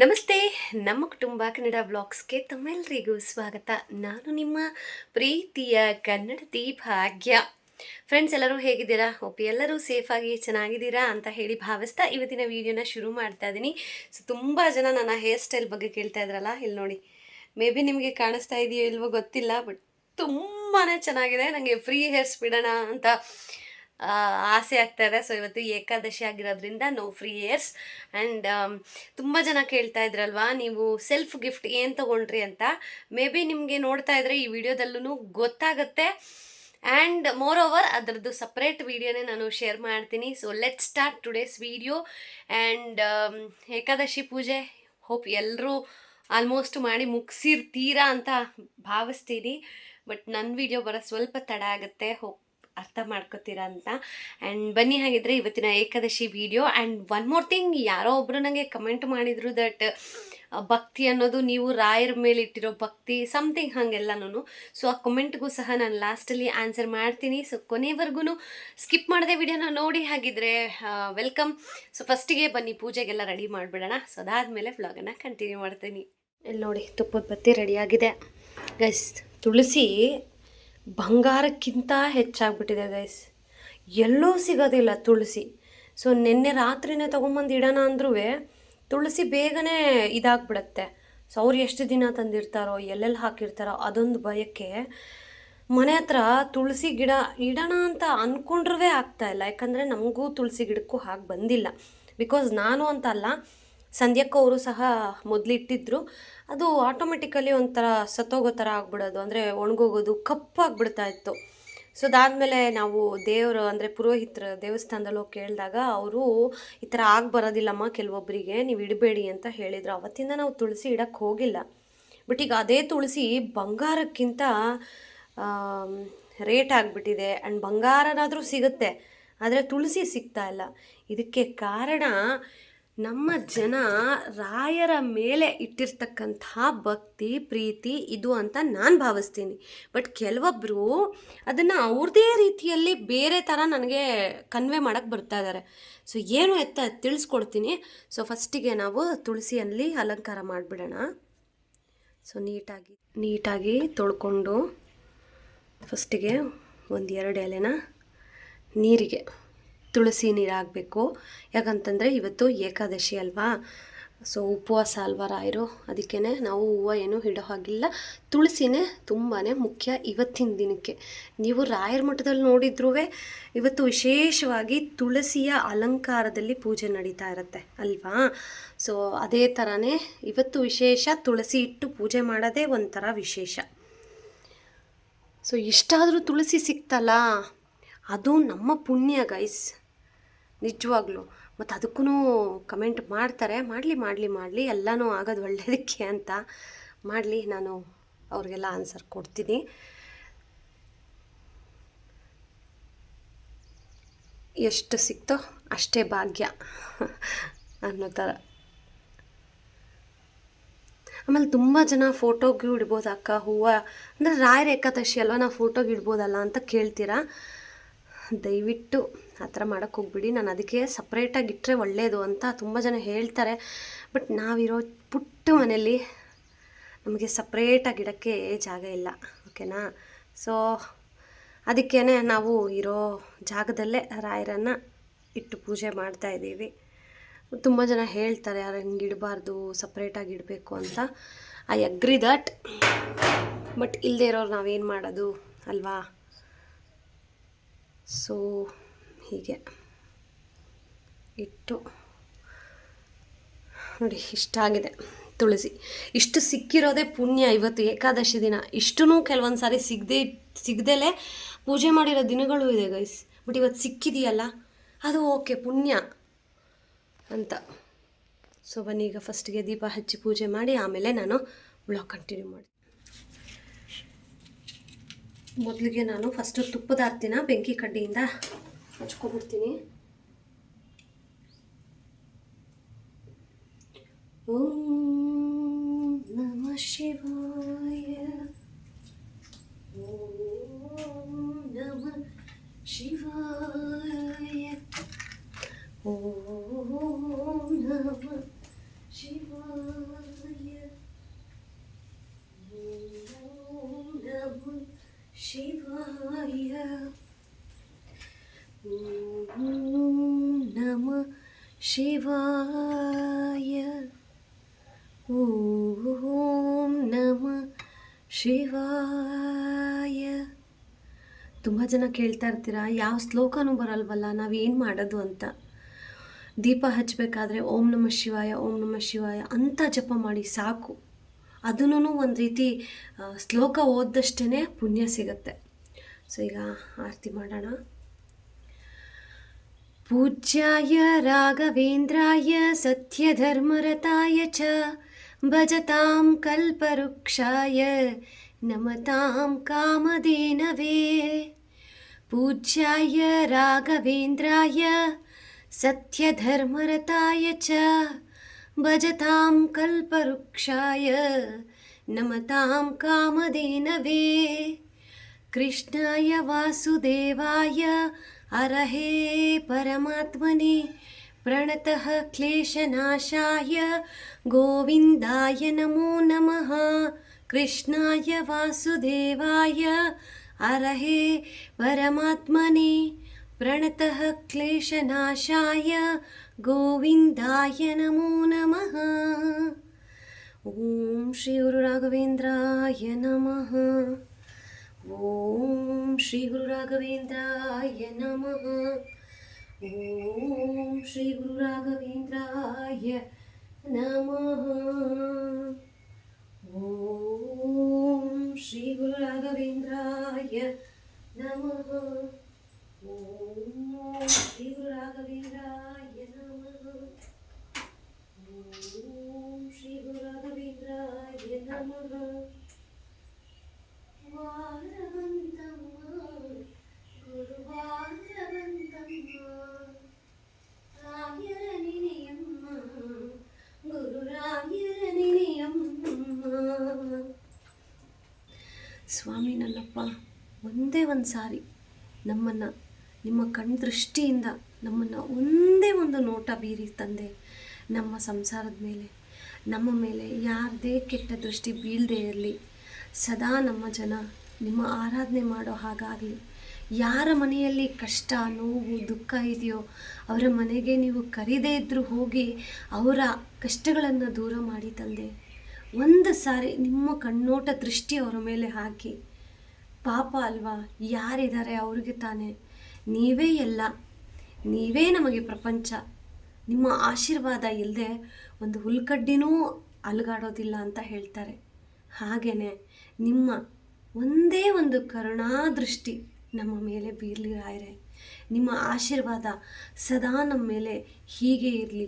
ನಮಸ್ತೆ. ನಮ್ಮ ಕುಟುಂಬ ಕನ್ನಡ ವ್ಲಾಗ್ಸ್ಗೆ ತಮ್ಮೆಲ್ಲರಿಗೂ ಸ್ವಾಗತ. ನಾನು ನಿಮ್ಮ ಪ್ರೀತಿಯ ಕನ್ನಡತಿ ಭಾಗ್ಯ. ಫ್ರೆಂಡ್ಸ್, ಎಲ್ಲರೂ ಹೇಗಿದ್ದೀರಾ? ಹೋಪ್ ಎಲ್ಲರೂ ಸೇಫಾಗಿ ಚೆನ್ನಾಗಿದ್ದೀರಾ ಅಂತ ಹೇಳಿ ಭಾವಿಸ್ತಾ ಇವತ್ತಿನ ವಿಡಿಯೋನ ಶುರು ಮಾಡ್ತಾ ಇದ್ದೀನಿ. ಸೊ ತುಂಬ ಜನ ನನ್ನ ಹೇರ್ ಸ್ಟೈಲ್ ಬಗ್ಗೆ ಕೇಳ್ತಾ ಇದ್ರಲ್ಲ, ಇಲ್ಲಿ ನೋಡಿ. ಮೇ ಬಿ ನಿಮಗೆ ಕಾಣಿಸ್ತಾ ಇದೆಯೋ ಇಲ್ವೋ ಗೊತ್ತಿಲ್ಲ, ಬಟ್ ತುಂಬಾ ಚೆನ್ನಾಗಿದೆ. ನನಗೆ ಫ್ರೀ ಹೇರ್ಸ್ ಬಿಡೋಣ ಅಂತ ಆಸೆ ಆಗ್ತಾ ಇದೆ. ಸೊ ಇವತ್ತು ಏಕಾದಶಿ ಆಗಿರೋದ್ರಿಂದ ನೋ ಫ್ರೀ ಹೇರ್ಸ್. ಆ್ಯಂಡ್ ತುಂಬ ಜನ ಕೇಳ್ತಾ ಇದ್ರಲ್ವಾ, ನೀವು ಸೆಲ್ಫ್ ಗಿಫ್ಟ್ ಏನು ತೊಗೊಂಡ್ರಿ ಅಂತ. ಮೇ ಬಿ ನಿಮಗೆ ನೋಡ್ತಾ ಇದ್ರೆ ಈ ವಿಡಿಯೋದಲ್ಲೂ ಗೊತ್ತಾಗುತ್ತೆ. ಆ್ಯಂಡ್ ಮೋರ್ ಓವರ್ ಅದರದ್ದು ಸಪ್ರೇಟ್ ವಿಡಿಯೋನೇ ನಾನು ಶೇರ್ ಮಾಡ್ತೀನಿ. So let start today's video. And Ekadashi ಪೂಜೆ ಹೋಪ್ ಎಲ್ಲರೂ ಆಲ್ಮೋಸ್ಟ್ ಮಾಡಿ ಮುಗಿಸಿರ್ತೀರಾ ಅಂತ ಭಾವಿಸ್ತೀನಿ. ಬಟ್ ನನ್ನ ವಿಡಿಯೋ ಬರೋ ಸ್ವಲ್ಪ ತಡ ಆಗುತ್ತೆ, ಹೋಪ್ ಅರ್ಥ ಮಾಡ್ಕೋತೀರಾ ಅಂತ. ಆ್ಯಂಡ್ ಬನ್ನಿ, ಹಾಗಿದ್ರೆ ಇವತ್ತಿನ Ekadashi video. And one more thing, ಯಾರೋ ಒಬ್ಬರು ನನಗೆ ಕಮೆಂಟ್ ಮಾಡಿದರು ದಟ್ ಭಕ್ತಿ ಅನ್ನೋದು ನೀವು ರಾಯರ ಮೇಲೆ ಇಟ್ಟಿರೋ ಭಕ್ತಿ ಸಮಥಿಂಗ್ ಹಾಗೆಲ್ಲನೂ. ಸೊ ಆ ಕಮೆಂಟ್ಗೂ ಸಹ ನಾನು ಲಾಸ್ಟಲ್ಲಿ ಆನ್ಸರ್ ಮಾಡ್ತೀನಿ. ಸೊ ಕೊನೆವರೆಗೂ ಸ್ಕಿಪ್ ಮಾಡದೆ ವಿಡಿಯೋನ ನೋಡಿ. ಹಾಗಿದ್ರೆ ವೆಲ್ಕಮ್. ಸೊ ಫಸ್ಟಿಗೆ ಬನ್ನಿ ಪೂಜೆಗೆಲ್ಲ ರೆಡಿ ಮಾಡಿಬಿಡೋಣ. ಸೊ ಅದಾದಮೇಲೆ ವ್ಲಾಗನ್ನು ಕಂಟಿನ್ಯೂ ಮಾಡ್ತೀನಿ. ಇಲ್ಲಿ ನೋಡಿ, ತುಪ್ಪದ ಬತ್ತಿ ರೆಡಿಯಾಗಿದೆ ಗೈಸ್. ತುಳಸಿ ಬಂಗಾರಕ್ಕಿಂತ ಹೆಚ್ಚಾಗ್ಬಿಟ್ಟಿದೆ ಗೈಸ್. ಎಲ್ಲೂ ಸಿಗೋದಿಲ್ಲ ತುಳಸಿ. ಸೊ ನಿನ್ನೆ ರಾತ್ರಿನೇ ತೊಗೊಂಬಂದು ಇಡೋಣ ಅಂದ್ರೂ ತುಳಸಿ ಬೇಗನೆ ಇದಾಗ್ಬಿಡತ್ತೆ. ಸೊ ಅವ್ರು ಎಷ್ಟು ದಿನ ತಂದಿರ್ತಾರೋ, ಎಲ್ಲೆಲ್ಲಿ ಹಾಕಿರ್ತಾರೋ ಅದೊಂದು ಭಯಕ್ಕೆ ಮನೆ ಹತ್ರ ತುಳಸಿ ಗಿಡ ಇಡೋಣ ಅಂತ ಅಂದ್ಕೊಂಡ್ರೂ ಆಗ್ತಾಯಿಲ್ಲ. ಯಾಕಂದರೆ ನಮಗೂ ತುಳಸಿ ಗಿಡಕ್ಕೂ ಹಾಗೆ ಬಂದಿಲ್ಲ. ಬಿಕಾಸ್ ನಾನು ಅಂತ ಅಲ್ಲ, ಸಂಧ್ಯಕ್ಕವರು ಸಹ ಮೊದಲಿಟ್ಟಿದ್ರು. ಅದು ಆಟೋಮೆಟಿಕಲಿ ಒಂಥರ ಸತ್ತೋಗೋ ಥರ ಆಗ್ಬಿಡೋದು, ಅಂದರೆ ಒಣಗೋಗೋದು, ಕಪ್ಪಾಗ್ಬಿಡ್ತಾ ಇತ್ತು. ಸೊ ಅದಾದಮೇಲೆ ನಾವು ದೇವರು ಅಂದರೆ ಪುರೋಹಿತರ ದೇವಸ್ಥಾನದಲ್ಲಿ ಹೋಗಿ ಕೇಳಿದಾಗ ಅವರು ಈ ಥರ ಆಗಿ ಬರೋದಿಲ್ಲಮ್ಮ ಕೆಲವೊಬ್ಬರಿಗೆ, ನೀವು ಇಡಬೇಡಿ ಅಂತ ಹೇಳಿದರು. ಅವತ್ತಿಂದ ನಾವು ತುಳಸಿ ಇಡಕ್ಕೆ ಹೋಗಿಲ್ಲ. ಬಟ್ ಈಗ ಅದೇ ತುಳಸಿ ಬಂಗಾರಕ್ಕಿಂತ ರೇಟ್ ಆಗಿಬಿಟ್ಟಿದೆ. ಆ್ಯಂಡ್ ಬಂಗಾರನಾದರೂ ಸಿಗುತ್ತೆ, ಆದರೆ ತುಳಸಿ ಸಿಗ್ತಾ ಇಲ್ಲ. ಇದಕ್ಕೆ ಕಾರಣ ನಮ್ಮ ಜನ ರಾಯರ ಮೇಲೆ ಇಟ್ಟಿರ್ತಕ್ಕಂತಹ ಭಕ್ತಿ ಪ್ರೀತಿ ಇದು ಅಂತ ನಾನು ಭಾವಿಸ್ತೀನಿ. ಬಟ್ ಕೆಲವೊಬ್ಬರು ಅದನ್ನು ಅವ್ರದ್ದೇ ರೀತಿಯಲ್ಲಿ ಬೇರೆ ಥರ ನನಗೆ ಕನ್ವೆ ಮಾಡೋಕ್ಕೆ ಬರ್ತಾ ಇದ್ದಾರೆ. ಸೊ ಏನು ಎತ್ತ ತಿಳಿಸ್ಕೊಡ್ತೀನಿ. ಸೊ ಫಸ್ಟಿಗೆ ನಾವು ತುಳಸಿಯಲ್ಲಿ ಅಲಂಕಾರ ಮಾಡಿಬಿಡೋಣ. ಸೊ ನೀಟಾಗಿ ತೊಳ್ಕೊಂಡು ಫಸ್ಟಿಗೆ ಒಂದು 2 ಎಲೆನ ನೀರಿಗೆ, ತುಳಸಿ ನೀರು ಆಗಬೇಕು. ಯಾಕಂತಂದರೆ ಇವತ್ತು ಏಕಾದಶಿ ಅಲ್ವಾ, ಸೊ ಉಪವಾಸ ಅಲ್ವಾ ರಾಯರು, ಅದಕ್ಕೇ ನಾವು ಹೂವು ಏನೂ ಇಡೋ ಹಾಗಿಲ್ಲ. ತುಳಸಿನೇ ತುಂಬಾ ಮುಖ್ಯ ಇವತ್ತಿನ ದಿನಕ್ಕೆ. ನೀವು ರಾಯರ ಮಠದಲ್ಲಿ ನೋಡಿದ್ರೂ ಇವತ್ತು ವಿಶೇಷವಾಗಿ ತುಳಸಿಯ ಅಲಂಕಾರದಲ್ಲಿ ಪೂಜೆ ನಡೀತಾ ಇರುತ್ತೆ ಅಲ್ವಾ. ಸೊ ಅದೇ ಥರನೇ ಇವತ್ತು ವಿಶೇಷ, ತುಳಸಿ ಇಟ್ಟು ಪೂಜೆ ಮಾಡೋದೇ ಒಂಥರ ವಿಶೇಷ. ಸೊ ಇಷ್ಟಾದರೂ ತುಳಸಿ ಸಿಕ್ತಲ್ಲ, ಅದು ನಮ್ಮ ಪುಣ್ಯ ಗೈಸ್, ನಿಜವಾಗ್ಲೂ. ಮತ್ತು ಅದಕ್ಕೂ ಕಮೆಂಟ್ ಮಾಡ್ತಾರೆ, ಮಾಡಲಿ ಎಲ್ಲನೂ ಆಗೋದು ಒಳ್ಳೆಯದಕ್ಕೆ ಅಂತ. ಮಾಡಲಿ, ನಾನು ಅವ್ರಿಗೆಲ್ಲ ಆನ್ಸರ್ ಕೊಡ್ತೀನಿ. ಎಷ್ಟು ಸಿಕ್ತೋ ಅಷ್ಟೇ ಭಾಗ್ಯ ಅನ್ನೋ ಥರ. ಆಮೇಲೆ ತುಂಬ ಜನ ಫೋಟೋಗೂ ಇಡ್ಬೋದು ಅಕ್ಕ ಹೂವು, ಅಂದರೆ ರಾಯರ ಏಕಾದಶಿ ಅಲ್ವಾ, ನಾವು ಫೋಟೋಗೆ ಇಡ್ಬೋದಲ್ಲ ಅಂತ ಕೇಳ್ತೀರಾ. ದಯವಿಟ್ಟು ಆ ಥರ ಮಾಡೋಕ್ಕೆ ಹೋಗ್ಬಿಡಿ. ನಾನು ಅದಕ್ಕೆ ಸಪ್ರೇಟಾಗಿ ಇಟ್ಟರೆ ಒಳ್ಳೆಯದು ಅಂತ ತುಂಬ ಜನ ಹೇಳ್ತಾರೆ. ಬಟ್ ನಾವಿರೋ ಪುಟ್ಟ ಮನೆಯಲ್ಲಿ ನಮಗೆ ಸಪ್ರೇಟಾಗಿ ಇಡೋಕ್ಕೆ ಜಾಗ ಇಲ್ಲ, ಓಕೆನಾ. ಸೊ ಅದಕ್ಕೇ ನಾವು ಇರೋ ಜಾಗದಲ್ಲೇ ರಾಯರನ್ನು ಇಟ್ಟು ಪೂಜೆ ಮಾಡ್ತಾಯಿದ್ದೀವಿ. ತುಂಬ ಜನ ಹೇಳ್ತಾರೆ ಯಾರು ಹಿಂಗೆ ಇಡಬಾರ್ದು, ಸಪ್ರೇಟಾಗಿ ಇಡಬೇಕು ಅಂತ. I agree that. ಬಟ್ ಇಲ್ಲದೆ ಇರೋರು ನಾವೇನು ಮಾಡೋದು ಅಲ್ವಾ. ಸೊ ಹೀಗೆ ಇಟ್ಟು ನೋಡಿ, ಇಷ್ಟಾಗಿದೆ ತುಳಸಿ. ಇಷ್ಟು ಸಿಕ್ಕಿರೋದೇ ಪುಣ್ಯ. ಇವತ್ತು ಏಕಾದಶಿ ದಿನ ಇಷ್ಟೂ ಕೆಲವೊಂದು ಸಾರಿ ಸಿಗದೇಲೆ ಪೂಜೆ ಮಾಡಿರೋ ದಿನಗಳು ಇದೆ ಗೈಸ್. ಬಟ್ ಇವತ್ತು ಸಿಕ್ಕಿದೆಯಲ್ಲ, ಅದು ಓಕೆ, ಪುಣ್ಯ ಅಂತ. ಸೊ ಬನ್ನಿ, ಈಗ ಫಸ್ಟಿಗೆ ದೀಪ ಹಚ್ಚಿ ಪೂಜೆ ಮಾಡಿ ಆಮೇಲೆ ನಾನು ವ್ಲಾಗ್ ಕಂಟಿನ್ಯೂ ಮಾಡಿ. ಮೊದಲಿಗೆ ನಾನು ಫಸ್ಟು ತುಪ್ಪದ ಆರತಿನ ಬೆಂಕಿ ಕಡ್ಡಿಯಿಂದ ಹಚ್ಕೊಬಿಡ್ತೀನಿ. ಓಂ ನಮಃ ಶಿವಾಯ, ಓಂ ನಮಃ ಶಿವಾಯ, ಓಂ ನಮಃ ಶಿವಾಯ. ಓಂ ನಮಃ ಶಿವಾಯ. ಓಂ ನಮಃ ಶಿವಾಯ. ತುಂಬ ಜನ ಕೇಳ್ತಾ ಇರ್ತೀರಾ, ಯಾವ ಶ್ಲೋಕನೂ ಬರಲ್ವಲ್ಲ, ನಾವೇನು ಮಾಡೋದು ಅಂತ. ದೀಪ ಹಚ್ಚಬೇಕಾದ್ರೆ ಓಂ ನಮಃ ಶಿವಾಯ ಓಂ ನಮಃ ಶಿವಾಯ ಅಂತ ಜಪ ಮಾಡಿ ಸಾಕು. ಅದನ್ನೂ ಒಂದು ರೀತಿ ಶ್ಲೋಕ ಓದ್ದಷ್ಟೇ ಪುಣ್ಯ ಸಿಗುತ್ತೆ. ಸೊ ಈಗ ಆರತಿ ಮಾಡೋಣ. ಪೂಜ್ಯಾಯ ರಾಘವೇಂದ್ರಾಯ ಸತ್ಯಧರ್ಮರತಾಯ ಚ ಭಜತಾಂ ಕಲ್ಪವೃಕ್ಷಾಯ ನಮತಾಂ ಕಾಮಧೇನವೇ. ಪೂಜ್ಯಾಯ ರಾಘವೇಂದ್ರಾಯ ಸತ್ಯಧರ್ಮರತಾಯ ಚ ಭಜತಾಂ ಕಲ್ಪವೃಕ್ಷಾಯ ನಮತಾಂ ಕಾಮಧೇನವೇ. ಕೃಷ್ಣಾಯ ವಾಸುದೇವಾಯ ಅರಹೇ ಪರಮಾತ್ಮನೇ ಪ್ರಣತಃ ಕ್ಲೇಶನಾಶಾಯ ಗೋವಿಂದಾಯ ನಮೋ ನಮಃ. ಕೃಷ್ಣಾಯ ವಾಸುದೇವಾಯ ಅರಹೇ ಪರಮಾತ್ಮನೇ ಪ್ರಣತಃ ಕ್ಲೇಶನಾಶಾಯ ಗೋವಿಂದಾಯ ನಮೋ ನಮಃ. ಓಂ ಶ್ರೀ ಗುರು ರಾಘವೇಂದ್ರಾಯ ನಮಃ. ಓಂ ಶ್ರೀ ಗುರು ರಾಘವೇಂದ್ರಾಯ ನಮಃ. ಓಂ ಶ್ರೀ ಗುರು ರಾಘವೇಂದ್ರಾಯ ನಮಃ. ಓಂ ಶ್ರೀ ಗುರು ರಾಘವೇಂದ್ರಾಯ ನಮಃ. ಓಂ ಶ್ರೀ ಗುರು ರಾಘವೇಂದ್ರಾಯ ನಮಃ. ಓಂ ಶ್ರೀ ಗುರು ರಾಘವೇಂದ್ರಾಯ ನಮಃ. ವಾರವಂತಮ್ಮ ಗುರುವಾರವಂತಮ್ಮ ರಾಯರ ನೆನೆಯಮ್ಮ ಗುರು ರಾಯರ ನೆನೆಯಮ್ಮ. ಸ್ವಾಮಿ ನನ್ನಪ್ಪ, ಒಂದೇ ಒಂದು ಸಾರಿ ನಮ್ಮನ್ನು ನಿಮ್ಮ ಕಣ್ದೃಷ್ಟಿಯಿಂದ ನಮ್ಮನ್ನು ಒಂದೇ ಒಂದು ನೋಟ ಬೀರಿ ತಂದೆ. ನಮ್ಮ ಸಂಸಾರದ ಮೇಲೆ, ನಮ್ಮ ಮೇಲೆ ಯಾರದೇ ಕೆಟ್ಟ ದೃಷ್ಟಿ ಬೀಳದೇ ಇರಲಿ. ಸದಾ ನಮ್ಮ ಜನ ನಿಮ್ಮ ಆರಾಧನೆ ಮಾಡೋ ಹಾಗಾಗಲಿ. ಯಾರ ಮನೆಯಲ್ಲಿ ಕಷ್ಟ, ನೋವು, ದುಃಖ ಇದೆಯೋ ಅವರ ಮನೆಗೆ ನೀವು ಕರೀದೇ ಇದ್ದರೂ ಹೋಗಿ ಅವರ ಕಷ್ಟಗಳನ್ನು ದೂರ ಮಾಡಿ ತಂದೆ. ಒಂದು ಸಾರಿ ನಿಮ್ಮ ಕಣ್ಣೋಟ ದೃಷ್ಟಿ ಅವರ ಮೇಲೆ ಹಾಕಿ. ಪಾಪ ಅಲ್ವಾ, ಯಾರಿದ್ದಾರೆ ಅವ್ರಿಗೆ ತಾನೇ. ನೀವೇ ಎಲ್ಲ, ನೀವೇ ನಮಗೆ ಪ್ರಪಂಚ. ನಿಮ್ಮ ಆಶೀರ್ವಾದ ಇಲ್ಲದೆ ಒಂದು ಹುಲ್ಕಡ್ಡಿನೂ ಅಲುಗಾಡೋದಿಲ್ಲ ಅಂತ ಹೇಳ್ತಾರೆ. ಹಾಗೆಯೇ ನಿಮ್ಮ ಒಂದೇ ಒಂದು ಕರುಣಾದೃಷ್ಟಿ ನಮ್ಮ ಮೇಲೆ ಬೀರಲಿ ರಾಯರೇ. ನಿಮ್ಮ ಆಶೀರ್ವಾದ ಸದಾ ನಮ್ಮ ಮೇಲೆ ಹೀಗೆ ಇರಲಿ,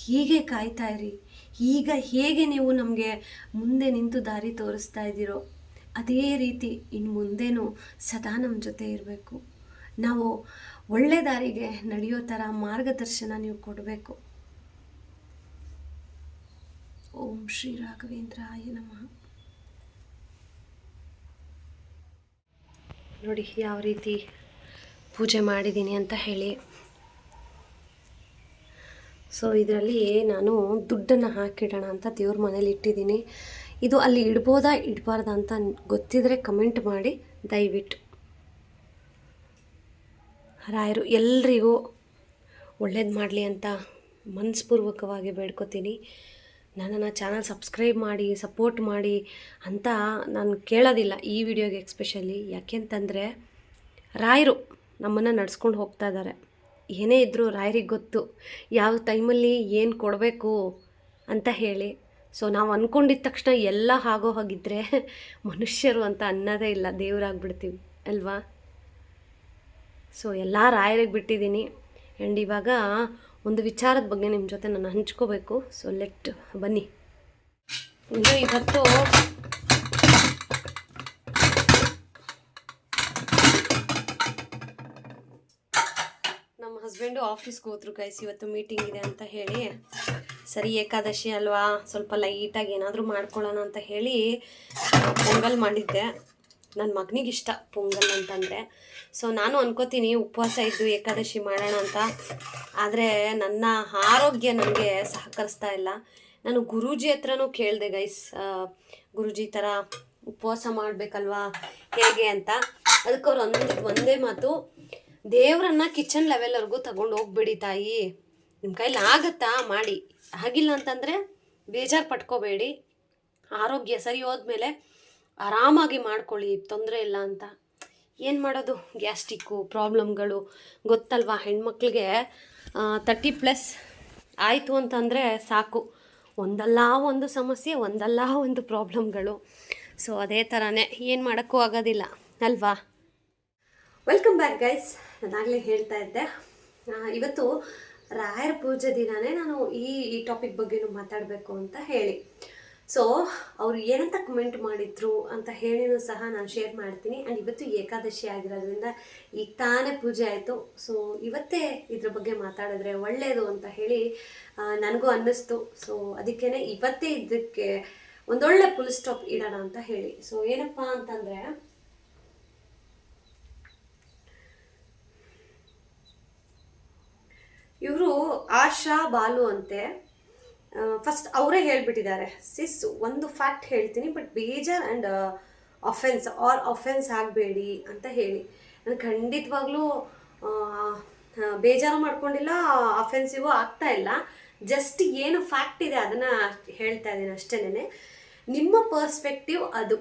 ಹೀಗೆ ಕಾಯ್ತಾ ಇರಿ. ಈಗ ಹೇಗೆ ನೀವು ನಮಗೆ ಮುಂದೆ ನಿಂತು ದಾರಿ ತೋರಿಸ್ತಾ ಇದ್ದೀರೋ ಅದೇ ರೀತಿ ಇನ್ನು ಮುಂದೇನೂ ಸದಾ ನಮ್ಮ ಜೊತೆ ಇರಬೇಕು. ನಾವು ಒಳ್ಳೆ ದಾರಿಗೆ ನಡೆಯೋ ಥರ ಮಾರ್ಗದರ್ಶನ ನೀವು ಕೊಡಬೇಕು. ಓಂ ಶ್ರೀ ರಾಘವೇಂದ್ರಾಯ ನಮಃ. ನೋಡಿ ಯಾವ ರೀತಿ ಪೂಜೆ ಮಾಡಿದ್ದೀನಿ ಅಂತ ಹೇಳಿ. ಸೊ ಇದರಲ್ಲಿ ನಾನು ದುಡ್ಡನ್ನು ಹಾಕಿಡೋಣ ಅಂತ ದೇವ್ರ ಮನೇಲಿ ಇಟ್ಟಿದ್ದೀನಿ. ಇದು ಅಲ್ಲಿ ಇಡ್ಬೋದಾ ಇಡಬಾರ್ದಾ ಅಂತ ಗೊತ್ತಿದ್ರೆ ಕಮೆಂಟ್ ಮಾಡಿ ದಯವಿಟ್ಟು. ರಾಯರು ಎಲ್ರಿಗೂ ಒಳ್ಳೇದು ಮಾಡಲಿ ಅಂತ ಮನಸ್ಪೂರ್ವಕವಾಗಿ ಬೇಡ್ಕೋತೀನಿ. ನನ್ನನ್ನು ಚಾನಲ್ ಸಬ್ಸ್ಕ್ರೈಬ್ ಮಾಡಿ ಸಪೋರ್ಟ್ ಮಾಡಿ ಅಂತ ನಾನು ಕೇಳೋದಿಲ್ಲ ಈ ವಿಡಿಯೋಗೆ ಎಕ್ಸ್ಪೆಷಲಿ. ಯಾಕೆಂತಂದರೆ ರಾಯರು ನಮ್ಮನ್ನು ನಡ್ಸ್ಕೊಂಡು ಹೋಗ್ತಾ ಇದ್ದಾರೆ. ಏನೇ ಇದ್ದರೂ ರಾಯರಿಗೆ ಗೊತ್ತು ಯಾವ ಟೈಮಲ್ಲಿ ಏನು ಕೊಡಬೇಕು ಅಂತ ಹೇಳಿ. ಸೊ ನಾವು ಅಂದ್ಕೊಂಡಿದ್ದ ತಕ್ಷಣ ಎಲ್ಲ ಆಗೋ ಹಾಗಿದ್ದರೆ ಮನುಷ್ಯರು ಅಂತ ಅನ್ನೋದೇ ಇಲ್ಲ, ದೇವರಾಗ್ಬಿಡ್ತೀವಿ ಅಲ್ವಾ. ಸೊ ಎಲ್ಲ ರಾಯರಿಗೆ ಬಿಟ್ಟಿದ್ದೀನಿ. ಆ್ಯಂಡ್ ಇವಾಗ ಒಂದು ವಿಚಾರದ ಬಗ್ಗೆ ನಿಮ್ಮ ಜೊತೆ ನಾನು ಹಂಚ್ಕೋಬೇಕು. ಸೊ ಬನ್ನಿ. ಇದು ಇವತ್ತು ನಮ್ಮ ಹಸ್ಬೆಂಡು ಆಫೀಸ್ಗೆ ಹೋದ್ರು ಗೈಸ್. ಇವತ್ತು ಮೀಟಿಂಗ್ ಇದೆ ಅಂತ ಹೇಳಿ, ಸರಿ ಏಕಾದಶಿ ಅಲ್ವಾ, ಸ್ವಲ್ಪ ಲೈಟಾಗಿ ಏನಾದರೂ ಮಾಡ್ಕೊಳ್ಳೋಣ ಅಂತ ಹೇಳಿ ಪೊಂಗಲ್ ಮಾಡಿದ್ದೆ. ನನ್ನ ಮಗನಿಗಿಷ್ಟ ಪೊಂಗಲ್ ಅಂತಂದರೆ. ಸೊ ನಾನು ಅನ್ಕೋತೀನಿ ಉಪವಾಸ ಇದ್ದು ಏಕಾದಶಿ ಮಾಡೋಣ ಅಂತ. ಆದರೆ ನನ್ನ ಆರೋಗ್ಯ ನನಗೆ ಸಹಕರಿಸ್ತಾ ಇಲ್ಲ. ನಾನು ಗುರೂಜಿ ಹತ್ರನೂ ಕೇಳಿದೆ ಗೈಸ್, ಗುರೂಜಿ ಥರ ಉಪವಾಸ ಮಾಡಬೇಕಲ್ವಾ ಹೇಗೆ ಅಂತ. ಅದಕ್ಕೆ ಅವ್ರು ಒಂದೇ ಮಾತು, ದೇವರನ್ನ ಕಿಚನ್ ಲೆವೆಲ್ವರೆಗೂ ತಗೊಂಡು ಹೋಗ್ಬೇಡಿ ತಾಯಿ. ನಿಮ್ಮ ಕೈಲಿ ಆಗುತ್ತಾ ಮಾಡಿ, ಆಗಿಲ್ಲ ಅಂತಂದರೆ ಬೇಜಾರು ಪಟ್ಕೋಬೇಡಿ. ಆರೋಗ್ಯ ಸರಿ ಹೋದ್ಮೇಲೆ ಆರಾಮಾಗಿ ಮಾಡ್ಕೊಳ್ಳಿ, ತೊಂದರೆ ಇಲ್ಲ ಅಂತ. ಏನು ಮಾಡೋದು, ಗ್ಯಾಸ್ಟ್ರಿಕ್ಕು ಪ್ರಾಬ್ಲಮ್ಗಳು ಗೊತ್ತಲ್ವಾ ಹೆಣ್ಮಕ್ಳಿಗೆ. 30+ ಆಯಿತು ಅಂತಂದರೆ ಸಾಕು, ಒಂದಲ್ಲ ಒಂದು ಸಮಸ್ಯೆ, ಒಂದಲ್ಲ ಒಂದು ಪ್ರಾಬ್ಲಮ್ಗಳು. ಸೊ ಅದೇ ಥರನೇ, ಏನು ಮಾಡೋಕ್ಕೂ ಆಗೋದಿಲ್ಲ ಅಲ್ವಾ. Welcome back guys. ನಾನಾಗಲೇ ಹೇಳ್ತಾ ಇದ್ದೆ, ಇವತ್ತು ರಾಯರ ಪೂಜೆ ದಿನವೇ ನಾನು ಈ ಟಾಪಿಕ್ ಬಗ್ಗೆನೂ ಮಾತಾಡಬೇಕು ಅಂತ ಹೇಳಿ. ಸೊ ಅವರು ಏನಂತ ಕಮೆಂಟ್ ಮಾಡಿದ್ರು ಅಂತ ಹೇಳಿನೂ ಸಹ ನಾನು ಶೇರ್ ಮಾಡ್ತೀನಿ. ಆ್ಯಂಡ್ ಇವತ್ತು ಏಕಾದಶಿ ಆಗಿರೋದ್ರಿಂದ ಈಗ ತಾನೇ ಪೂಜೆ ಆಯಿತು. ಸೊ ಇವತ್ತೇ ಇದ್ರ ಬಗ್ಗೆ ಮಾತಾಡಿದ್ರೆ ಒಳ್ಳೆಯದು ಅಂತ ಹೇಳಿ ನನಗೂ ಅನ್ನಿಸ್ತು. ಸೊ ಅದಕ್ಕೇ ಇವತ್ತೇ ಇದಕ್ಕೆ ಒಂದೊಳ್ಳೆ ಫುಲ್ ಸ್ಟಾಪ್ ಇಡೋಣ ಅಂತ ಹೇಳಿ. ಸೊ ಏನಪ್ಪ ಅಂತಂದರೆ, ಇವರು ಆಶಾ ಬಾಲು ಅಂತೆ. ಫಸ್ಟ್ ಅವರೇ ಹೇಳ್ಬಿಟ್ಟಿದ್ದಾರೆ, ಸಿಸ್ ಒಂದು ಫ್ಯಾಕ್ಟ್ ಹೇಳ್ತೀನಿ, ಬಟ್ ಬೇಜಾರ್ ಆ್ಯಂಡ್ ಅಫೆನ್ಸ್ ಆಗಬೇಡಿ ಅಂತ ಹೇಳಿ. ನಾನು ಖಂಡಿತವಾಗ್ಲೂ ಬೇಜಾರು ಮಾಡ್ಕೊಂಡಿಲ್ಲ, ಅಫೆನ್ಸಿವ್ ಆಗ್ತಾ ಇಲ್ಲ. ಜಸ್ಟ್ ಏನು ಫ್ಯಾಕ್ಟ್ ಇದೆ ಅದನ್ನು ಹೇಳ್ತಾ ಇದ್ದೀನಿ ಅಷ್ಟೇನೆ. ನಿಮ್ಮ ಪರ್ಸ್ಪೆಕ್ಟಿವ್ ಅದು,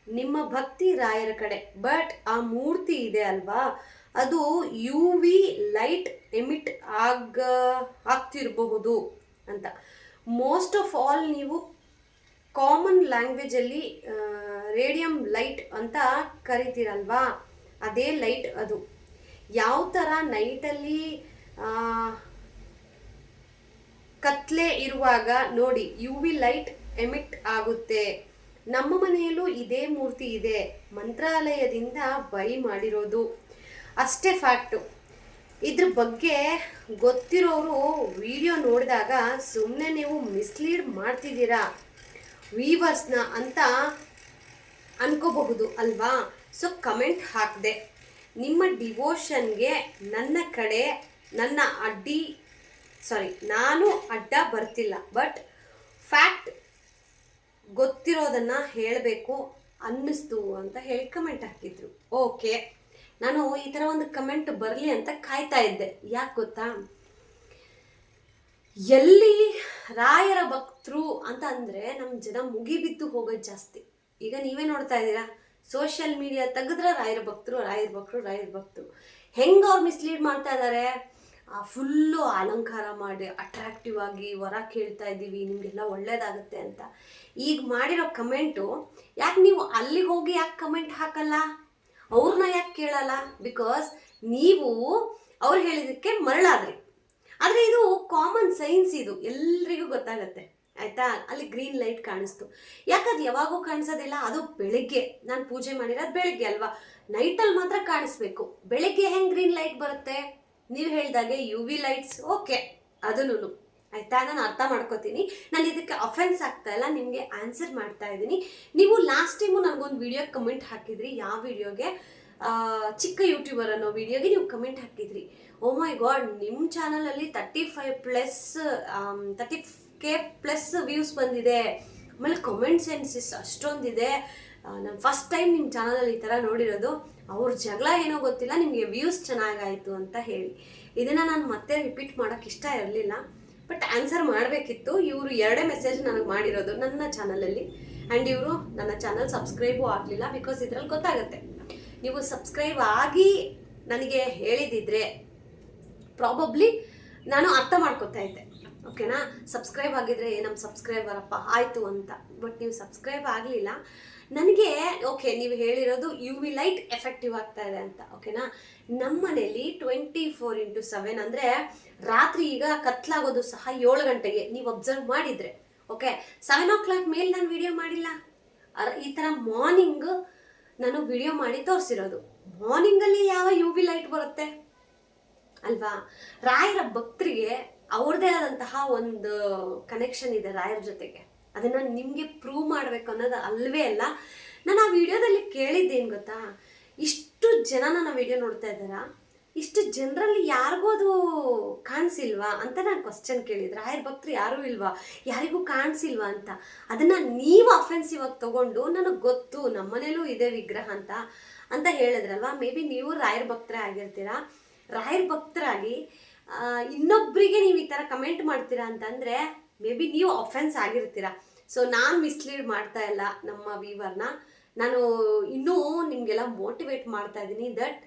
ನಿಮ್ಮ ಭಕ್ತಿ ರಾಯರ ಕಡೆ, ಬಟ್ ಆ ಮೂರ್ತಿ ಇದೆ ಅಲ್ವಾ, ಅದು UV ಲೈಟ್ ಎಮಿಟ್ ಆಗ್ತಿರಬಹುದು ಅಂತ. ಮೋಸ್ಟ್ ಆಫ್ ಆಲ್ ನೀವು ಕಾಮನ್ ಲ್ಯಾಂಗ್ವೇಜಲ್ಲಿ ರೇಡಿಯಂ ಲೈಟ್ ಅಂತ ಕರಿತೀರಲ್ವಾ, ಅದೇ ಲೈಟ್ ಅದು. ಯಾವ ಥರ ನೈಟಲ್ಲಿ ಕತ್ಲೆ ಇರುವಾಗ ನೋಡಿ UV ಲೈಟ್ ಎಮಿಟ್ ಆಗುತ್ತೆ. ನಮ್ಮ ಮನೆಯಲ್ಲೂ ಇದೇ ಮೂರ್ತಿ ಇದೆ, ಮಂತ್ರಾಲಯದಿಂದ ಬೈ ಮಾಡಿರೋದು, ಅಷ್ಟೇ ಫ್ಯಾಕ್ಟು. ಇದ್ರ ಬಗ್ಗೆ ಗೊತ್ತಿರೋರು ವಿಡಿಯೋ ನೋಡಿದಾಗ ಸುಮ್ಮನೆ ನೀವು ಮಿಸ್ಲೀಡ್ ಮಾಡ್ತಿದ್ದೀರಾ ವೀವರ್ಸ್ನ ಅಂತ ಅನ್ಕೋಬಹುದು ಅಲ್ವಾ. ಸೊ ಕಮೆಂಟ್ ಹಾಕಿದೆ, ನಿಮ್ಮ ಡಿವೋಷನ್ಗೆ ನಾನು ಅಡ್ಡ ಬರ್ತಿಲ್ಲ, ಬಟ್ ಫ್ಯಾಕ್ಟ್ ಗೊತ್ತಿರೋದನ್ನು ಹೇಳಬೇಕು ಅನ್ನಿಸ್ತು ಅಂತ ಹೇಳಿ ಕಮೆಂಟ್ ಹಾಕಿದ್ರು. ಓಕೆ, ನಾನು ಈ ಥರ ಒಂದು ಕಮೆಂಟ್ ಬರಲಿ ಅಂತ ಕಾಯ್ತಾ ಇದ್ದೆ. ಯಾಕೆ ಗೊತ್ತಾ, ಎಲ್ಲಿ ರಾಯರ ಭಕ್ತರು ಅಂತ ಅಂದರೆ ನಮ್ಮ ಜನ ಮುಗಿಬಿದ್ದು ಹೋಗೋದು ಜಾಸ್ತಿ. ಈಗ ನೀವೇ ನೋಡ್ತಾ ಇದ್ದೀರಾ, ಸೋಷಿಯಲ್ ಮೀಡಿಯಾ ತೆಗೆದ್ರೆ ರಾಯರ ಭಕ್ತರು ಹೆಂಗೆ ಅವ್ರು ಮಿಸ್ಲೀಡ್ ಮಾಡ್ತಾ ಇದ್ದಾರೆ. ಫುಲ್ಲು ಅಲಂಕಾರ ಮಾಡಿ ಅಟ್ರಾಕ್ಟಿವ್ ಆಗಿ ವರ ಕೇಳ್ತಾ ಇದ್ದೀವಿ, ನಿಮಗೆಲ್ಲ ಒಳ್ಳೇದಾಗುತ್ತೆ ಅಂತ. ಈಗ ಮಾಡಿರೋ ಕಮೆಂಟು, ಯಾಕೆ ನೀವು ಅಲ್ಲಿಗೆ ಹೋಗಿ ಯಾಕೆ ಕಮೆಂಟ್ ಹಾಕಲ್ಲ, ಅವ್ರನ್ನ ಯಾಕೆ ಕೇಳಲ್ಲ? ಬಿಕಾಸ್ ನೀವು ಅವ್ರು ಹೇಳಿದ್ದಕ್ಕೆ ಮರಳಾದ್ರಿ. ಆದರೆ ಇದು ಕಾಮನ್ ಸೈನ್ಸ್, ಇದು ಎಲ್ರಿಗೂ ಗೊತ್ತಾಗತ್ತೆ ಆಯಿತಾ. ಅಲ್ಲಿ ಗ್ರೀನ್ ಲೈಟ್ ಕಾಣಿಸ್ತು, ಯಾಕದು ಯಾವಾಗೂ ಕಾಣಿಸೋದಿಲ್ಲ, ಅದು ಬೆಳಗ್ಗೆ. ನಾನು ಪೂಜೆ ಮಾಡಿರೋದು ಬೆಳಗ್ಗೆ ಅಲ್ವಾ, ನೈಟಲ್ಲಿ ಮಾತ್ರ ಕಾಣಿಸ್ಬೇಕು. ಬೆಳಗ್ಗೆ ಹೆಂಗೆ ಗ್ರೀನ್ ಲೈಟ್ ಬರುತ್ತೆ? ನೀವು ಹೇಳಿದಾಗೆ UV ಲೈಟ್ಸ್, ಓಕೆ, ಅದನ್ನು ಆಯಿತಾ, ನಾನು ಅರ್ಥ ಮಾಡ್ಕೋತೀನಿ. ನಾನು ಇದಕ್ಕೆ ಅಫೆನ್ಸ್ ಆಗ್ತಾ ಇಲ್ಲ, ನಿಮಗೆ ಆನ್ಸರ್ ಮಾಡ್ತಾ ಇದ್ದೀನಿ. ನೀವು ಲಾಸ್ಟ್ ಟೈಮು ನನಗೊಂದು ವಿಡಿಯೋಗೆ ಕಮೆಂಟ್ ಹಾಕಿದ್ರಿ. ಯಾವ ವಿಡಿಯೋಗೆ? ಚಿಕ್ಕ ಯೂಟ್ಯೂಬರ್ ಅನ್ನೋ ವಿಡಿಯೋಗೆ ನೀವು ಕಮೆಂಟ್ ಹಾಕಿದ್ರಿ. ಓ ಮೈ ಗಾಡ್, ನಿಮ್ಮ ಚಾನಲಲ್ಲಿ 30K+ ವ್ಯೂಸ್ ಬಂದಿದೆ, ಆಮೇಲೆ ಕಮೆಂಟ್ ಸೆನ್ಸಸ್ ಅಷ್ಟೊಂದಿದೆ. ನಾನು ಫಸ್ಟ್ ಟೈಮ್ ನಿಮ್ಮ ಚಾನಲಲ್ಲಿ ಈ ಥರ ನೋಡಿರೋದು. ಅವ್ರ ಜಗಳ ಏನೋ ಗೊತ್ತಿಲ್ಲ, ನಿಮಗೆ ವ್ಯೂಸ್ ಚೆನ್ನಾಗಾಯಿತು ಅಂತ ಹೇಳಿ. ಇದನ್ನು ನಾನು ಮತ್ತೆ ರಿಪೀಟ್ ಮಾಡೋಕ್ಕೆ ಇಷ್ಟ ಇರಲಿಲ್ಲ, ಬಟ್ ಆನ್ಸರ್ ಮಾಡಬೇಕಿತ್ತು. ಇವರು 2 ಮೆಸೇಜ್ ನನಗೆ ಮಾಡಿರೋದು ನನ್ನ ಚಾನಲಲ್ಲಿ. ಆ್ಯಂಡ್ ಇವರು ನನ್ನ ಚಾನಲ್ ಸಬ್ಸ್ಕ್ರೈಬು ಆಗಲಿಲ್ಲ. ಬಿಕಾಸ್ ಇದರಲ್ಲಿ ಗೊತ್ತಾಗುತ್ತೆ, ನೀವು ಸಬ್ಸ್ಕ್ರೈಬ್ ಆಗಿ ನನಗೆ ಹೇಳಿದಿದ್ರೆ ಪ್ರಾಬಬ್ಲಿ ನಾನು ಅರ್ಥ ಮಾಡ್ಕೊತಾ ಇದ್ದೆ. ಓಕೆನಾ, ಸಬ್ಸ್ಕ್ರೈಬ್ ಆಗಿದ್ರೆ ನಮ್ಮ ಸಬ್ಸ್ಕ್ರೈಬರಪ್ಪ ಆಯಿತು ಅಂತ. ಬಟ್ ನೀವು ಸಬ್ಸ್ಕ್ರೈಬ್ ಆಗಲಿಲ್ಲ ನನಗೆ. ಓಕೆ, ನೀವು ಹೇಳಿರೋದು UV ಲೈಟ್ ಎಫೆಕ್ಟಿವ್ ಆಗ್ತಾ ಇದೆ ಅಂತ. ಓಕೆನಾ, ನಮ್ಮ ಮನೇಲಿ 24x7 ಅಂದರೆ ರಾತ್ರಿ ಈಗ ಕತ್ಲಾಗೋದು ಸಹ 7 ಗಂಟೆಗೆ. ನೀವು ಅಬ್ಸರ್ವ್ ಮಾಡಿದರೆ ಓಕೆ, 7 o'clock ಮೇಲೆ ನಾನು ವಿಡಿಯೋ ಮಾಡಿಲ್ಲ. ಈ ಥರ ಮಾರ್ನಿಂಗ್ ನಾನು ವಿಡಿಯೋ ಮಾಡಿ ತೋರಿಸಿರೋದು. ಮಾರ್ನಿಂಗಲ್ಲಿ ಯಾವ UV ಲೈಟ್ ಬರುತ್ತೆ ಅಲ್ವಾ. ರಾಯರ ಭಕ್ತರಿಗೆ ಅವ್ರದ್ದೇ ಆದಂತಹ ಒಂದು ಕನೆಕ್ಷನ್ ಇದೆ ರಾಯರ ಜೊತೆಗೆ. ಅದನ್ನು ನಿಮಗೆ ಪ್ರೂವ್ ಮಾಡಬೇಕು ಅನ್ನೋದು ಅಲ್ವೇ ಅಲ್ಲ. ನಾನು ಆ ವಿಡಿಯೋದಲ್ಲಿ ಕೇಳಿದ್ದೇನು ಗೊತ್ತಾ, ಇಷ್ಟು ಜನ ನನ್ನ ವಿಡಿಯೋ ನೋಡ್ತಾ ಇದ್ದಾರಾ, ಇಷ್ಟು ಜನರಲ್ಲಿ ಯಾರಿಗೂ ಅದು ಕಾಣಿಸಿಲ್ವಾ ಅಂತ ನಾನು ಕ್ವಶನ್ ಕೇಳಿದ್ರೆ, ರಾಯರ ಭಕ್ತರು ಯಾರೂ ಇಲ್ವಾ, ಯಾರಿಗೂ ಕಾಣಿಸಿಲ್ವಾ ಅಂತ. ಅದನ್ನು ನೀವು ಅಫೆನ್ಸಿವ್ ಆಗಿ ತೊಗೊಂಡು, ನನಗೆ ಗೊತ್ತು ನಮ್ಮನೇಲೂ ಇದೆ ವಿಗ್ರಹ ಅಂತ, ಅಂತ ಹೇಳಿದ್ರಲ್ವ. ಮೇ ಬಿ ನೀವು ರಾಯರ ಭಕ್ತರೇ ಆಗಿರ್ತೀರಾ. ರಾಯರ ಭಕ್ತರಾಗಿ ಇನ್ನೊಬ್ಬರಿಗೆ ನೀವು ಈ ಥರ ಕಮೆಂಟ್ ಮಾಡ್ತೀರಾ ಅಂತಂದರೆ ಮೇ ಬಿ ನೀವು ಅಫೆನ್ಸ್ ಆಗಿರ್ತೀರಾ. ಸೊ ನಾನು ಮಿಸ್ಲೀಡ್ ಮಾಡ್ತಾ ಇಲ್ಲ ನಮ್ಮ ವ್ಯೂವರ್ನ. ನಾನು ಇನ್ನೂ ನಿಮಗೆಲ್ಲ ಮೋಟಿವೇಟ್ ಮಾಡ್ತಾ ಇದ್ದೀನಿ ದಟ್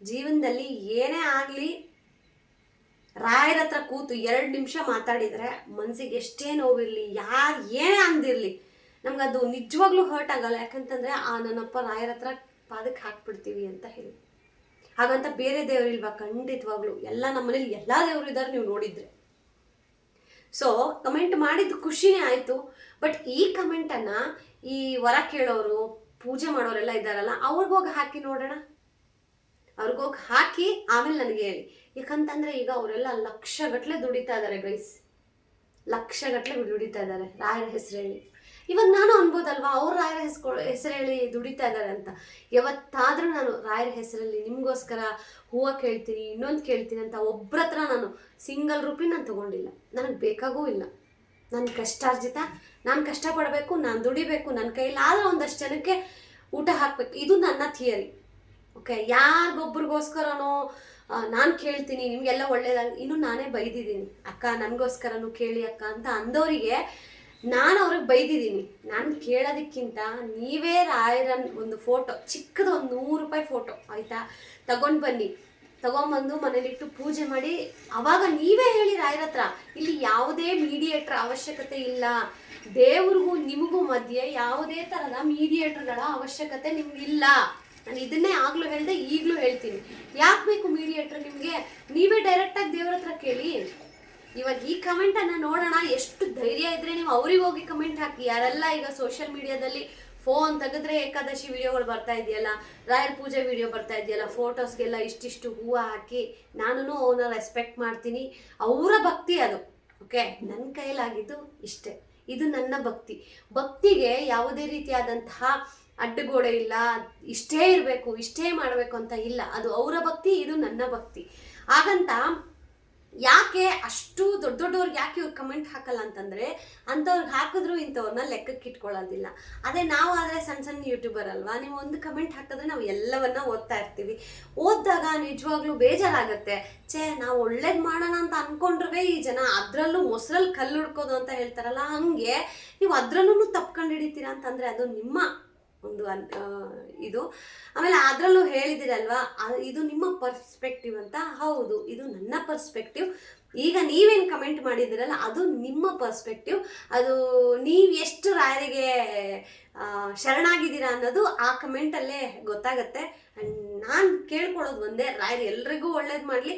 ಜೀವನದಲ್ಲಿ ಏನೇ ಆಗಲಿ ರಾಯರ ಹತ್ರ ಕೂತು 2 ನಿಮಿಷ ಮಾತಾಡಿದರೆ ಮನಸ್ಸಿಗೆ ಎಷ್ಟೇ ನೋವಿರಲಿ, ಯಾರು ಏನೇ ಅಂದಿರಲಿ, ನಮಗದು ನಿಜವಾಗ್ಲೂ ಹರ್ಟ್ ಆಗಲ್ಲ. ಯಾಕಂತಂದರೆ ನನ್ನಪ್ಪ ರಾಯರ ಹತ್ರ ಪಾದಕ್ಕೆ ಹಾಕ್ಬಿಡ್ತೀವಿ ಅಂತ ಹೇಳಿ. ಹಾಗಂತ ಬೇರೆ ದೇವರಿಲ್ವಾ? ಖಂಡಿತವಾಗ್ಲೂ ಎಲ್ಲ ನಮ್ಮನೇಲಿ ಎಲ್ಲ ದೇವರು ಇದ್ದಾರೆ, ನೀವು ನೋಡಿದ್ರೆ. ಸೊ ಕಮೆಂಟ್ ಮಾಡಿದ್ದು ಖುಷಿನೇ ಆಯಿತು. ಬಟ್ ಈ ಕಮೆಂಟನ್ನು ಈ ವರ ಕೇಳೋರು, ಪೂಜೆ ಮಾಡೋರೆಲ್ಲ ಇದ್ದಾರಲ್ಲ, ಅವ್ರಿಗೋಗಿ ಹಾಕಿ ನೋಡೋಣ. ಅವ್ರಿಗೋಗಿ ಹಾಕಿ ಆಮೇಲೆ ನನಗೆ ಹೇಳಿ. ಯಾಕಂತಂದರೆ ಈಗ ಅವರೆಲ್ಲ ಲಕ್ಷಗಟ್ಟಲೆ ದುಡಿತಾ ಇದ್ದಾರೆ ಗೈಸ್, ಲಕ್ಷಗಟ್ಟಲೆ ದುಡಿತಾ ಇದ್ದಾರೆ ರಾಯರ ಹೆಸರು ಹೇಳಿ. ಇವಾಗ ನಾನು ಅನ್ಬೋದಲ್ವಾ, ಅವ್ರು ರಾಯರ ಹೆಸರು ಹೇಳಿ ದುಡಿತಾ ಇದ್ದಾರೆ ಅಂತ. ಯಾವತ್ತಾದರೂ ನಾನು ರಾಯರ ಹೆಸರಲ್ಲಿ ನಿಮಗೋಸ್ಕರ ಹೂವು ಕೇಳ್ತೀನಿ, ಇನ್ನೊಂದು ಕೇಳ್ತೀನಿ ಅಂತ ಒಬ್ಬರ ಹತ್ರ ನಾನು ಸಿಂಗಲ್ ರೂಪಿ ನಾನು ತೊಗೊಂಡಿಲ್ಲ. ನನಗೆ ಬೇಕಾಗೂ ಇಲ್ಲ. ನನ್ನ ಕಷ್ಟಾರ್ಜಿತ, ನಾನು ಕಷ್ಟಪಡಬೇಕು, ನಾನು ದುಡಿಬೇಕು, ನನ್ನ ಕೈಲಾದರೆ ಒಂದಷ್ಟು ಜನಕ್ಕೆ ಊಟ ಹಾಕಬೇಕು. ಇದು ನನ್ನ ಥಿಯರಿ. ಓಕೆ, ಯಾರಿಗೊಬ್ರಿಗೋಸ್ಕರನೋ ನಾನು ಕೇಳ್ತೀನಿ ನಿಮಗೆಲ್ಲ ಒಳ್ಳೇದಾಗಿ, ಇನ್ನು ನಾನೇ ಬೈದಿದ್ದೀನಿ, ಅಕ್ಕ ನನಗೋಸ್ಕರನೂ ಕೇಳಿ ಅಕ್ಕ ಅಂತ ಅಂದವರಿಗೆ ನಾನು ಅವ್ರಿಗೆ ಬೈದಿದ್ದೀನಿ. ನಾನು ಕೇಳೋದಕ್ಕಿಂತ ನೀವೇ ರಾಯರ ಒಂದು ಫೋಟೋ, ಚಿಕ್ಕದು ಒಂದು 100 ರೂಪಾಯಿ ಫೋಟೋ ಆಯಿತಾ, ತಗೊಂಡು ಬನ್ನಿ, ತಗೊಂಬಂದು ಮನೇಲಿಟ್ಟು ಪೂಜೆ ಮಾಡಿ, ಆವಾಗ ನೀವೇ ಹೇಳಿ ರಾಯರ ಹತ್ರ. ಇಲ್ಲಿ ಯಾವುದೇ ಮೀಡಿಯೇಟರ್ ಅವಶ್ಯಕತೆ ಇಲ್ಲ. ದೇವ್ರಿಗೂ ನಿಮಗೂ ಮಧ್ಯೆ ಯಾವುದೇ ಥರದ ಮೀಡಿಯೇಟರ್ಗಳ ಅವಶ್ಯಕತೆ ನಿಮಗಿಲ್ಲ. ನಾನು ಇದನ್ನೇ ಆಗಲೂ ಹೇಳಿದೆ, ಈಗಲೂ ಹೇಳ್ತೀನಿ. ಯಾಕೆ ಬೇಕು ಮೀಡಿಯೇಟರ್ ನಿಮಗೆ? ನೀವೇ ಡೈರೆಕ್ಟಾಗಿ ದೇವ್ರ ಹತ್ರ ಕೇಳಿ. ಇವಾಗ ಈ ಕಮೆಂಟನ್ನು ನೋಡೋಣ, ಎಷ್ಟು ಧೈರ್ಯ ಇದ್ದರೆ ನೀವು ಅವ್ರಿಗೆ ಹೋಗಿ ಕಮೆಂಟ್ ಹಾಕಿ. ಯಾರೆಲ್ಲ ಈಗ ಸೋಷಿಯಲ್ ಮೀಡಿಯಾದಲ್ಲಿ ಫೋನ್ ತೆಗೆದ್ರೆ ಏಕಾದಶಿ ವಿಡಿಯೋಗಳು ಬರ್ತಾ ಇದೆಯಲ್ಲ, ರಾಯರ ಪೂಜೆ ವಿಡಿಯೋ ಬರ್ತಾ ಇದೆಯಲ್ಲ, ಫೋಟೋಸ್ಗೆಲ್ಲ ಇಷ್ಟಿಷ್ಟು ಹೂವು ಹಾಕಿ, ನಾನು ಅವನ್ನ ರೆಸ್ಪೆಕ್ಟ್ ಮಾಡ್ತೀನಿ, ಅವರ ಭಕ್ತಿ ಅದು. ಓಕೆ, ನನ್ನ ಕೈಲಾಗಿದ್ದು ಇಷ್ಟೇ, ಇದು ನನ್ನ ಭಕ್ತಿ. ಭಕ್ತಿಗೆ ಯಾವುದೇ ರೀತಿಯಾದಂತಹ ಅಡ್ಡಗೋಡೆ ಇಲ್ಲ, ಇಷ್ಟೇ ಇರಬೇಕು, ಇಷ್ಟೇ ಮಾಡಬೇಕು ಅಂತ ಇಲ್ಲ. ಅದು ಅವರ ಭಕ್ತಿ, ಇದು ನನ್ನ ಭಕ್ತಿ. ಹಾಗಂತ ಯಾಕೆ ಅಷ್ಟು ದೊಡ್ಡವ್ರಿಗೆ ಯಾಕೆ ಇವ್ರು ಕಮೆಂಟ್ ಹಾಕಲ್ಲ ಅಂತಂದರೆ, ಅಂಥವ್ರಿಗೆ ಹಾಕಿದ್ರು ಇಂಥವ್ರನ್ನ ಲೆಕ್ಕಕ್ಕೆ ಇಟ್ಕೊಳ್ಳೋದಿಲ್ಲ. ಅದೇ ನಾವು ಆದರೆ ಸಣ್ಣ ಯೂಟ್ಯೂಬರ್ ಅಲ್ವಾ, ನೀವು ಒಂದು ಕಮೆಂಟ್ ಹಾಕಿದ್ರೆ ನಾವು ಎಲ್ಲವನ್ನ ಓದ್ತಾ ಇರ್ತೀವಿ. ಓದಿದಾಗ ನಿಜವಾಗ್ಲೂ ಬೇಜಾರಾಗುತ್ತೆ. ನಾವು ಒಳ್ಳೇದು ಮಾಡೋಣ ಅಂತ ಅಂದ್ಕೊಂಡ್ರೆ ಈ ಜನ ಅದರಲ್ಲೂ ಮೊಸರಲ್ಲಿ ಕಲ್ಲು ಹುಡ್ಕೋದು ಅಂತ ಹೇಳ್ತಾರಲ್ಲ, ಹಾಗೆ ನೀವು ಅದರಲ್ಲೂ ತಪ್ಕೊಂಡು ಹಿಡಿತೀರಾ ಅಂತಂದರೆ ಅದು ನಿಮ್ಮ ಒಂದು ಇದು. ಆಮೇಲೆ ಅದರಲ್ಲೂ ಹೇಳಿದಿರಲ್ವಾ, ಇದು ನಿಮ್ಮ ಪರ್ಸ್ಪೆಕ್ಟಿವ್ ಅಂತ. ಹೌದು, ಇದು ನನ್ನ ಪರ್ಸ್ಪೆಕ್ಟಿವ್. ಈಗ ನೀವೇನು ಕಮೆಂಟ್ ಮಾಡಿದ್ದೀರಲ್ಲ, ಅದು ನಿಮ್ಮ ಪರ್ಸ್ಪೆಕ್ಟಿವ್. ಅದು ನೀವು ಎಷ್ಟು ರಾಯರಿಗೆ ಶರಣಾಗಿದ್ದೀರಾ ಅನ್ನೋದು ಆ ಕಮೆಂಟಲ್ಲೇ ಗೊತ್ತಾಗತ್ತೆ. ಆ್ಯಂಡ್ ನಾನು ಕೇಳ್ಕೊಳ್ಳೋದು ಒಂದೇ, ರಾಯರು ಎಲ್ರಿಗೂ ಒಳ್ಳೇದು ಮಾಡಲಿ,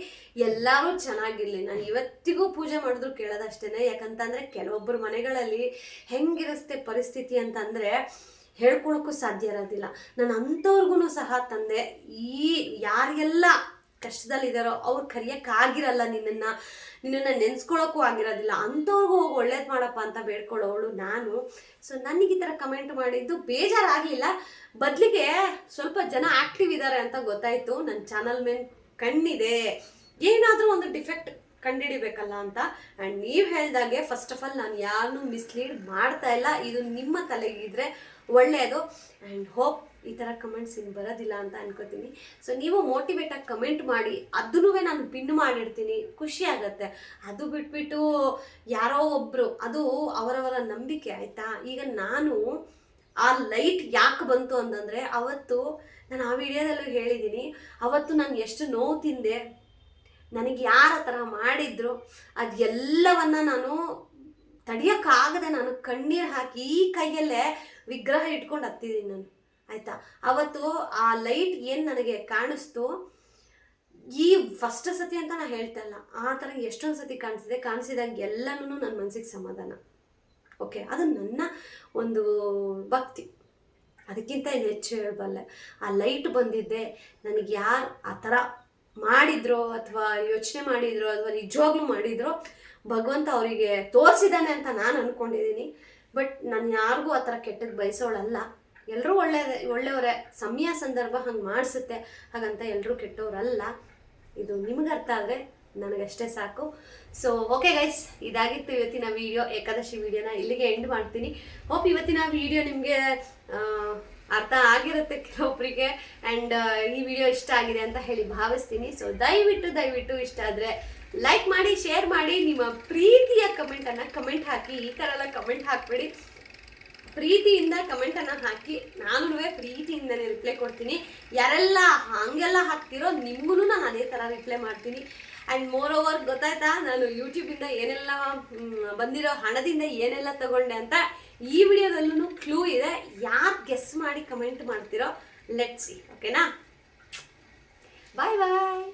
ಎಲ್ಲರೂ ಚೆನ್ನಾಗಿರಲಿ. ನಾನು ಇವತ್ತಿಗೂ ಪೂಜೆ ಮಾಡಿದ್ರು ಕೇಳೋದಷ್ಟೇ. ಯಾಕಂತಂದರೆ ಕೆಲವೊಬ್ಬರು ಮನೆಗಳಲ್ಲಿ ಹೆಂಗಿರುತ್ತೆ ಪರಿಸ್ಥಿತಿ ಅಂತಂದರೆ ಹೇಳ್ಕೊಳಕ್ಕೂ ಸಾಧ್ಯ ಇರೋದಿಲ್ಲ. ನಾನು ಅಂಥವ್ರಿಗೂ ಸಹ ತಂದೆ, ಈ ಯಾರಿಗೆಲ್ಲ ಕಷ್ಟದಲ್ಲಿದ್ದಾರೋ ಅವ್ರು ಕರೆಯೋಕ್ಕಾಗಿರಲ್ಲ, ನಿನ್ನನ್ನು ನೆನೆಸ್ಕೊಳ್ಳೋಕ್ಕೂ ಆಗಿರೋದಿಲ್ಲ, ಅಂಥವ್ರಿಗೂ ಹೋಗಿ ಒಳ್ಳೇದು ಮಾಡಪ್ಪ ಅಂತ ಬೇಡ್ಕೊಳ್ಳೋವಳು ನಾನು. ಸೊ ನನಗೆ ಈ ಥರ ಕಮೆಂಟ್ ಮಾಡಿದ್ದು ಬೇಜಾರಾಗಲಿಲ್ಲ, ಬದಲಿಗೆ ಸ್ವಲ್ಪ ಜನ ಆ್ಯಕ್ಟಿವ್ ಇದ್ದಾರೆ ಅಂತ ಗೊತ್ತಾಯಿತು. ನನ್ನ ಚಾನಲ್ ಮೇಲೆ ಕಣ್ಣಿದೆ, ಏನಾದರೂ ಒಂದು ಡಿಫೆಕ್ಟ್ ಕಂಡುಹಿಡಿಬೇಕಲ್ಲ ಅಂತ. ಆ್ಯಂಡ್ ನೀವು ಹೇಳ್ದಾಗೆ ಫಸ್ಟ್ ಆಫ್ ಆಲ್ ನಾನು ಯಾರನ್ನೂ ಮಿಸ್ಲೀಡ್ ಮಾಡ್ತಾ ಇಲ್ಲ. ಇದು ನಿಮ್ಮ ತಲೆಗಿದ್ರೆ ಒಳ್ಳೆಯದು. ಆ್ಯಂಡ್ ಹೋಪ್ ಈ ಥರ ಕಮೆಂಟ್ಸ್ ಇನ್ನು ಬರೋದಿಲ್ಲ ಅಂತ ಅನ್ಕೋತೀನಿ. ಸೊ ನೀವು ಮೋಟಿವೇಟಾಗಿ ಕಮೆಂಟ್ ಮಾಡಿ, ಅದನ್ನೂ ನಾನು ಪಿನ್ ಮಾಡಿರ್ತೀನಿ, ಖುಷಿ ಆಗುತ್ತೆ. ಅದು ಬಿಟ್ಬಿಟ್ಟು ಯಾರೋ ಒಬ್ಬರು, ಅದು ಅವರವರ ನಂಬಿಕೆ ಆಯಿತಾ. ಈಗ ನಾನು ಆ ಲೈಟ್ ಯಾಕೆ ಬಂತು ಅಂತಂದರೆ, ಅವತ್ತು ನಾನು ಆ ವಿಡಿಯೋದಲ್ಲೂ ಹೇಳಿದ್ದೀನಿ, ಅವತ್ತು ನಾನು ಎಷ್ಟು ನೋವು ತಿಂದೆ, ನನಗೆ ಯಾರ ಥರ ಮಾಡಿದ್ರು, ಅದೆಲ್ಲವನ್ನ ನಾನು ತಡೆಯೋಕ್ಕಾಗದೆ ನಾನು ಕಣ್ಣೀರು ಹಾಕಿ ಈ ಕೈಯಲ್ಲೇ ವಿಗ್ರಹ ಇಟ್ಕೊಂಡು ಹತ್ತಿದ್ದೀನಿ ನಾನು, ಆಯಿತಾ. ಅವತ್ತು ಆ ಲೈಟ್ ಏನು ನನಗೆ ಕಾಣಿಸ್ತು, ಈ ಫಸ್ಟ್ ಸತಿ ಅಂತ ನಾನು ಹೇಳ್ತಾ ಇಲ್ಲ, ಆ ಥರ ಎಷ್ಟೊಂದು ಸತಿ ಕಾಣಿಸಿದಾಗ ಎಲ್ಲನೂ ನನ್ನ ಮನಸ್ಸಿಗೆ ಸಮಾಧಾನ. ಓಕೆ, ಅದು ನನ್ನ ಒಂದು ಭಕ್ತಿ, ಅದಕ್ಕಿಂತ ಏನು ಹೆಚ್ಚು ಹೇಳಬಲ್ಲೆ. ಆ ಲೈಟ್ ಬಂದಿದ್ದೆ, ನನಗೆ ಯಾರು ಆ ಥರ ಮಾಡಿದ್ರೋ ಅಥವಾ ಯೋಚನೆ ಮಾಡಿದ್ರೋ ಅಥವಾ ನಿಜವಾಗ್ಲೂ ಮಾಡಿದ್ರೋ ಭಗವಂತ ಅವರಿಗೆ ತೋರಿಸಿದ್ದಾನೆ ಅಂತ ನಾನು ಅಂದ್ಕೊಂಡಿದ್ದೀನಿ. ಬಟ್ ನಾನು ಯಾರಿಗೂ ಆ ಥರ ಕೆಟ್ಟದ್ದು ಬಯಸೋಳಲ್ಲ. ಎಲ್ಲರೂ ಒಳ್ಳೆಯವರೇ, ಸಮಯ ಸಂದರ್ಭ ಹಂಗೆ ಮಾಡಿಸುತ್ತೆ, ಹಾಗಂತ ಎಲ್ಲರೂ ಕೆಟ್ಟವರಲ್ಲ. ಇದು ನಿಮ್ಗೆ ಅರ್ಥ ಆದರೆ ನನಗಷ್ಟೇ ಸಾಕು. ಸೊ ಓಕೆ ಗೈಸ್, ಇದಾಗಿತ್ತು ಇವತ್ತಿನ ವಿಡಿಯೋ. ಏಕಾದಶಿ ವಿಡಿಯೋನ ಇಲ್ಲಿಗೆ ಎಂಡ್ ಮಾಡ್ತೀನಿ. ಹೋಪ್ ಇವತ್ತಿನ ವಿಡಿಯೋ ನಿಮಗೆ ಅರ್ಥ ಆಗಿರುತ್ತೆ ಕೆಲವೊಬ್ಬರಿಗೆ. ಆ್ಯಂಡ್ ಈ ವಿಡಿಯೋ ಇಷ್ಟ ಆಗಿದೆ ಅಂತ ಹೇಳಿ ಭಾವಿಸ್ತೀನಿ. ಸೊ ದಯವಿಟ್ಟು ಇಷ್ಟ ಆದರೆ ಲೈಕ್ ಮಾಡಿ, ಶೇರ್ ಮಾಡಿ, ನಿಮ್ಮ ಪ್ರೀತಿಯ ಕಮೆಂಟನ್ನು ಕಮೆಂಟ್ ಹಾಕಿ. ಈ ಥರ ಎಲ್ಲ ಕಮೆಂಟ್ ಹಾಕಬೇಡಿ, ಪ್ರೀತಿಯಿಂದ ಕಮೆಂಟನ್ನು ಹಾಕಿ. ನಾನು ಪ್ರೀತಿಯಿಂದನೇ ರಿಪ್ಲೈ ಕೊಡ್ತೀನಿ. ಯಾರೆಲ್ಲ ಹಾಗೆಲ್ಲ ಹಾಕ್ತಿರೋ ನಿಮಗೂ ನಾನು ಅದೇ ಥರ ರಿಪ್ಲೈ ಮಾಡ್ತೀನಿ. ಆ್ಯಂಡ್ ಮೋರ್ ಓವರ್ ಗೊತ್ತಾಯ್ತಾ, ನಾನು ಯೂಟ್ಯೂಬಿಂದ ಏನೆಲ್ಲ ಬಂದಿರೋ ಹಣದಿಂದ ಏನೆಲ್ಲ ತಗೊಂಡೆ ಅಂತ ಈ ವಿಡಿಯೋದಲ್ಲೂ ಕ್ಲೂ ಇದೆ. ಯಾರು ಗೆಸ್ ಮಾಡಿ ಕಮೆಂಟ್ ಮಾಡ್ತಿರೋ ಲೆಟ್ಸ್ ಸಿ. ಓಕೆನಾ? ಬಾಯ್ ಬಾಯ್.